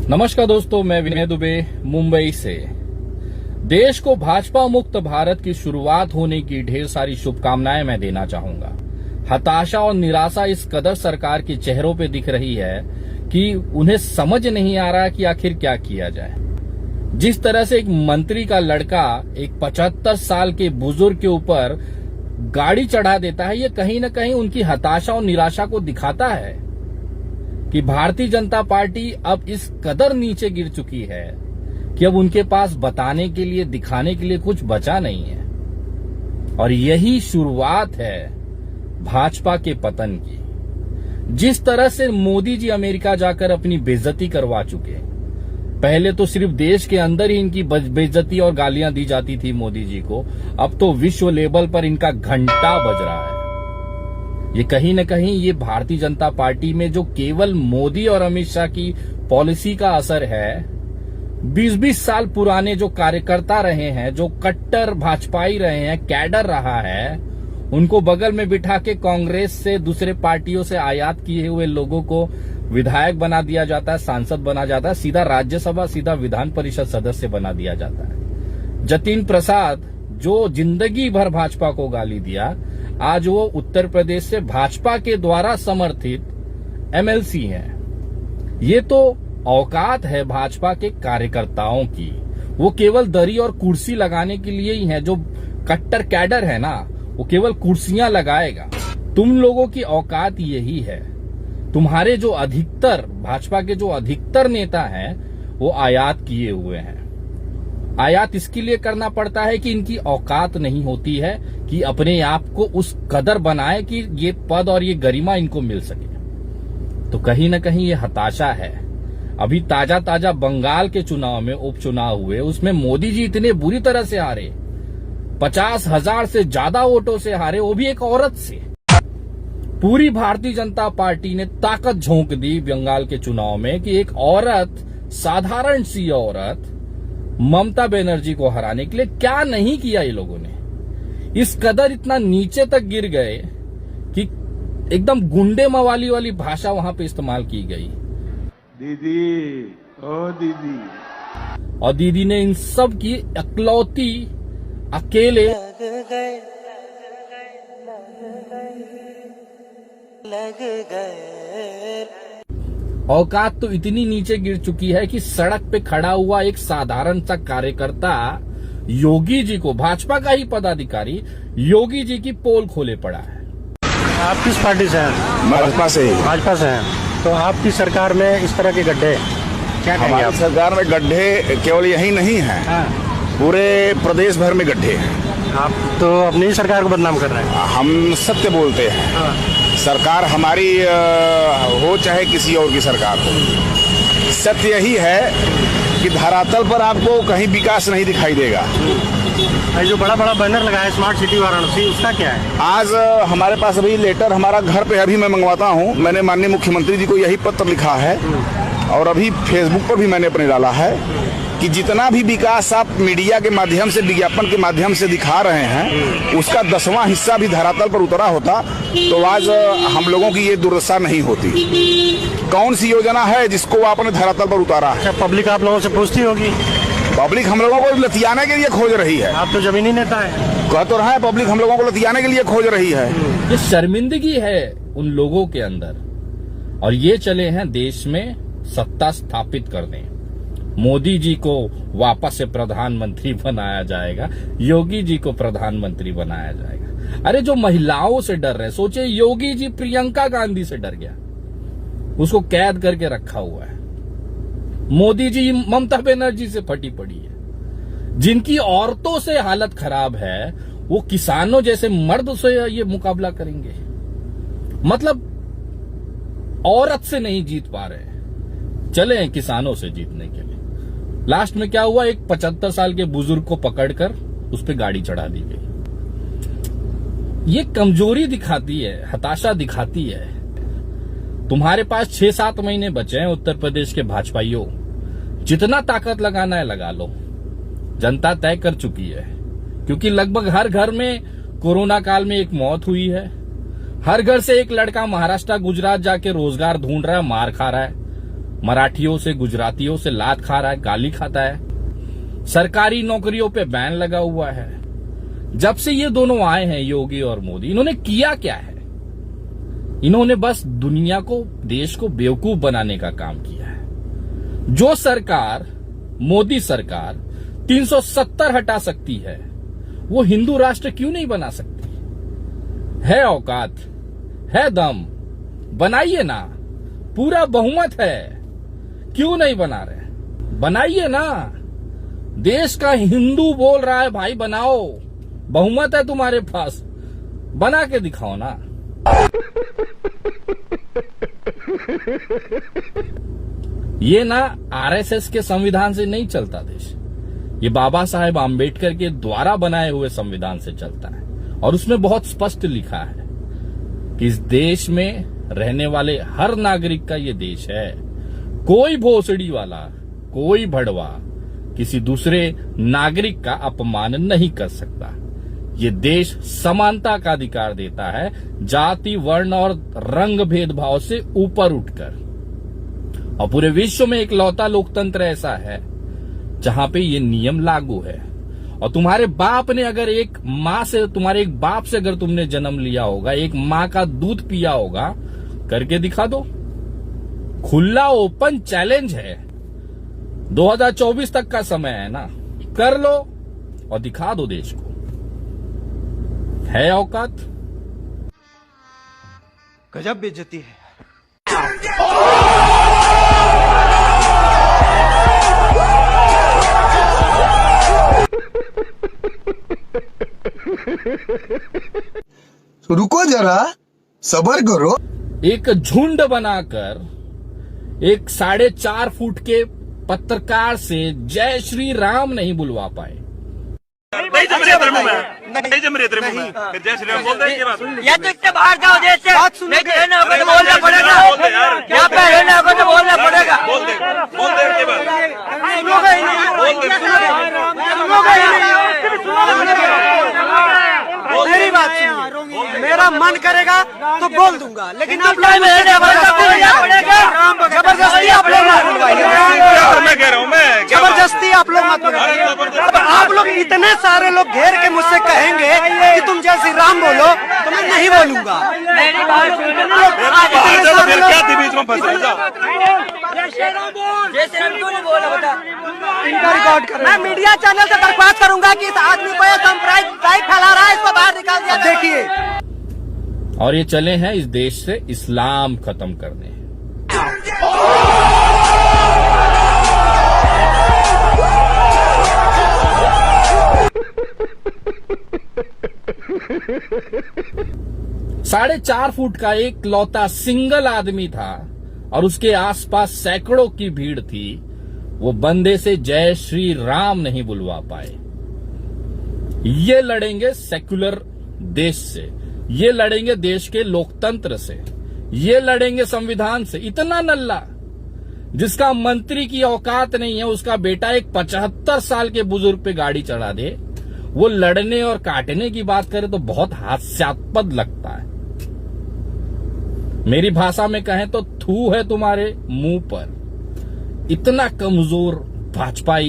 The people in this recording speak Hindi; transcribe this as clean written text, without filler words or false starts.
नमस्कार दोस्तों, मैं विनय दुबे मुंबई से। देश को भाजपा मुक्त भारत की शुरुआत होने की ढेर सारी शुभकामनाएं मैं देना चाहूंगा। हताशा और निराशा इस कदर सरकार के चेहरों पे दिख रही है कि उन्हें समझ नहीं आ रहा कि आखिर क्या किया जाए। जिस तरह से एक मंत्री का लड़का एक 75 साल के बुजुर्ग के ऊपर गाड़ी चढ़ा देता है, ये कहीं न कहीं उनकी हताशा और निराशा को दिखाता है कि भारतीय जनता पार्टी अब इस कदर नीचे गिर चुकी है कि अब उनके पास बताने के लिए, दिखाने के लिए कुछ बचा नहीं है। और यही शुरुआत है भाजपा के पतन की। जिस तरह से मोदी जी अमेरिका जाकर अपनी बेइज्जती करवा चुके, पहले तो सिर्फ देश के अंदर ही इनकी बेइज्जती और गालियां दी जाती थी मोदी जी को, अब तो विश्व लेवल पर इनका घंटा बज रहा है। ये कहीं न कहीं ये भारतीय जनता पार्टी में जो केवल मोदी और अमित शाह की पॉलिसी का असर है, 20-20 साल पुराने जो कार्यकर्ता रहे हैं, जो कट्टर भाजपाई रहे हैं, कैडर रहा है, उनको बगल में बिठा के कांग्रेस से, दूसरे पार्टियों से आयात किए हुए लोगों को विधायक बना दिया जाता है, सांसद बना जाता है, सीधा राज्यसभा, सीधा विधान परिषद सदस्य बना दिया जाता है। जतिन प्रसाद जो जिंदगी भर भाजपा को गाली दिया, आज वो उत्तर प्रदेश से भाजपा के द्वारा समर्थित एमएलसी हैं। ये तो औकात है भाजपा के कार्यकर्ताओं की। वो केवल दरी और कुर्सी लगाने के लिए ही है। जो कट्टर कैडर है ना, वो केवल कुर्सियां लगाएगा। तुम लोगों की औकात यही है। तुम्हारे जो अधिकतर भाजपा के जो अधिकतर नेता हैं, वो आयात किए हुए हैं। आयात इसके लिए करना पड़ता है कि इनकी औकात नहीं होती है कि अपने आप को उस कदर बनाए कि ये पद और ये गरिमा इनको मिल सके। तो कहीं न कहीं ये हताशा है। अभी ताजा ताजा बंगाल के चुनाव में, उपचुनाव हुए, उसमें मोदी जी इतने बुरी तरह से हारे, 50,000 से ज्यादा वोटों से हारे, वो भी एक औरत से। पूरी भारतीय जनता पार्टी ने ताकत झोंक दी बंगाल के चुनाव में कि एक औरत, साधारण सी औरत, ममता बनर्जी को हराने के लिए क्या नहीं किया ये लोगों ने। इस कदर इतना नीचे तक गिर गए कि एकदम गुंडे मवाली वाली भाषा वहां पे इस्तेमाल की गई। दीदी, ओ दीदी। और दीदी ने इन सब की इकलौती अकेले लग गए। औकात तो इतनी नीचे गिर चुकी है कि सड़क पे खड़ा हुआ एक साधारण सा कार्यकर्ता योगी जी को, भाजपा का ही पदाधिकारी योगी जी की पोल खोले पड़ा है। आप किस पार्टी से हैं? भाजपा से। भाजपा से हैं। तो आपकी सरकार में इस तरह के गड्ढे क्या कहेंगे? हमारी सरकार में गड्ढे केवल यही नहीं है, पूरे प्रदेश भर में गड्ढे हैं। आप तो अपनी ही सरकार को बदनाम कर रहे हैं। हम सत्य बोलते हैं। सरकार हमारी हो चाहे किसी और की सरकार हो, सत्य यही है कि धरातल पर आपको कहीं विकास नहीं दिखाई देगा। जो बड़ा बड़ा बैनर लगा है स्मार्ट सिटी वाराणसी, उसका क्या है? आज हमारे पास अभी लेटर हमारा घर पे अभी मैं मंगवाता हूँ। मैंने माननीय मुख्यमंत्री जी को यही पत्र लिखा है और अभी फेसबुक पर भी मैंने अपने डाला है कि जितना भी विकास आप मीडिया के माध्यम से, विज्ञापन के माध्यम से दिखा रहे हैं, उसका 10वां हिस्सा भी धरातल पर उतरा होता तो आज हम लोगों की ये दुर्दशा नहीं होती। कौन सी योजना है जिसको आपने धरातल पर उतारा है? पब्लिक आप लोगों से पूछती होगी। पब्लिक हम लोगों को लतियाने के लिए खोज रही है। आप तो जमीनी नेता है। कह तो रहा है, पब्लिक हम लोगों को लतियाने के लिए खोज रही है। ये शर्मिंदगी है उन लोगों के अंदर, और ये चले हैं देश में सत्ता स्थापित करने। मोदी जी को वापस से प्रधानमंत्री बनाया जाएगा, योगी जी को प्रधानमंत्री बनाया जाएगा। अरे जो महिलाओं से डर रहे, सोचे योगी जी प्रियंका गांधी से डर गया, उसको कैद करके रखा हुआ है। मोदी जी ममता बनर्जी से फटी पड़ी है। जिनकी औरतों से हालत खराब है, वो किसानों जैसे मर्द से ये मुकाबला करेंगे। मतलब औरत से नहीं जीत पा रहे हैं, चले हैं किसानों से जीतने के लिए। लास्ट में क्या हुआ, एक 75 साल के बुजुर्ग को पकड़कर उस पर गाड़ी चढ़ा दी गई। ये कमजोरी दिखाती है, हताशा दिखाती है। तुम्हारे पास 6-7 महीने बचे हैं उत्तर प्रदेश के भाजपाइयों, जितना ताकत लगाना है लगा लो। जनता तय कर चुकी है, क्योंकि लगभग हर घर में कोरोना काल में एक मौत हुई है। हर घर से एक लड़का महाराष्ट्र गुजरात जाके रोजगार ढूंढ रहा है, मार खा रहा है। मराठियों से, गुजरातियों से लात खा रहा है, गाली खाता है। सरकारी नौकरियों पे बैन लगा हुआ है। जब से ये दोनों आए हैं, योगी और मोदी, इन्होंने किया क्या है? इन्होंने बस दुनिया को, देश को बेवकूफ बनाने का काम किया है। जो सरकार, मोदी सरकार 370 हटा सकती है, वो हिंदू राष्ट्र क्यों नहीं बना सकती? है औकात, है दम, बनाइए ना। पूरा बहुमत है, क्यों नहीं बना रहे? बनाइए ना। देश का हिंदू बोल रहा है भाई बनाओ, बहुमत है तुम्हारे पास, बना के दिखाओ ना। ये ना आरएसएस के संविधान से नहीं चलता देश, ये बाबा साहेब आम्बेडकर के द्वारा बनाए हुए संविधान से चलता है। और उसमें बहुत स्पष्ट लिखा है कि इस देश में रहने वाले हर नागरिक का ये देश है। कोई भोसड़ी वाला, कोई भड़वा किसी दूसरे नागरिक का अपमान नहीं कर सकता। ये देश समानता का अधिकार देता है, जाति, वर्ण और रंग भेदभाव से ऊपर उठकर। और पूरे विश्व में इकलौता लोकतंत्र ऐसा है जहां पे ये नियम लागू है। और तुम्हारे बाप ने अगर एक माँ से, तुम्हारे एक बाप से अगर तुमने जन्म लिया होगा, एक माँ का दूध पिया होगा, करके दिखा दो। खुला ओपन चैलेंज है। 2024 तक का समय है ना, कर लो और दिखा दो देश को। है औकात। गजब बेइज्जती है। रुको जरा, सब्र करो। एक झुंड बनाकर एक 4.5 फुट के पत्रकार से जय श्री राम नहीं बुलवा पाए। नहीं जम रही तेरे मुंह में, नहीं जम रही तेरे मुंह में, फिर जय श्री राम बोल दे। ये बात या तो इससे बाहर जाओ देश से, नहीं तो रहना होगा तो बोलना पड़ेगा। यहाँ पे रहना होगा तो बोलना पड़ेगा। बोल दे ये बात। सुनोगे ही नहीं, सुनोगे ही नहीं। मेरी बात सुनिए, मेरा मन करेगा तो बोल दूंगा, लेकिन आप लोग जबरदस्ती आप लोग मत बुलवाइए। मैं कह रहा हूँ, मैं जबरदस्ती आप लोग मत बुलवाइए। अब आप लोग इतने सारे लोग घेर के मुझसे कहेंगे कि तुम जय श्री राम बोलो, तो मैं नहीं बोलूंगा। मेरी बात क्या थी बीच में फंस रही? जय श्री राम क्यों नहीं बोला बता? इनका रिकॉर्ड करें। मैं मीडिया चैनल से दरख्वास्त करूंगा कि इस आदमी को ये संप्रदाय फैला रहा है, इसको बाहर निकाल दिया। देखिए, और ये चले हैं इस देश से इस्लाम खत्म करने। साढ़े 4 फुट का एक लौता सिंगल आदमी था और उसके आसपास सैकड़ों की भीड़ थी। वो बंदे से जय श्री राम नहीं बुलवा पाए। ये लड़ेंगे सेक्युलर देश से, ये लड़ेंगे देश के लोकतंत्र से, ये लड़ेंगे संविधान से। इतना नल्ला जिसका मंत्री की औकात नहीं है, उसका बेटा एक 75 साल के बुजुर्ग पे गाड़ी चढ़ा दे, वो लड़ने और काटने की बात करे तो बहुत हास्यास्पद लगता है। मेरी भाषा में कहें तो थू है तुम्हारे मुंह पर। इतना कमजोर भाजपाई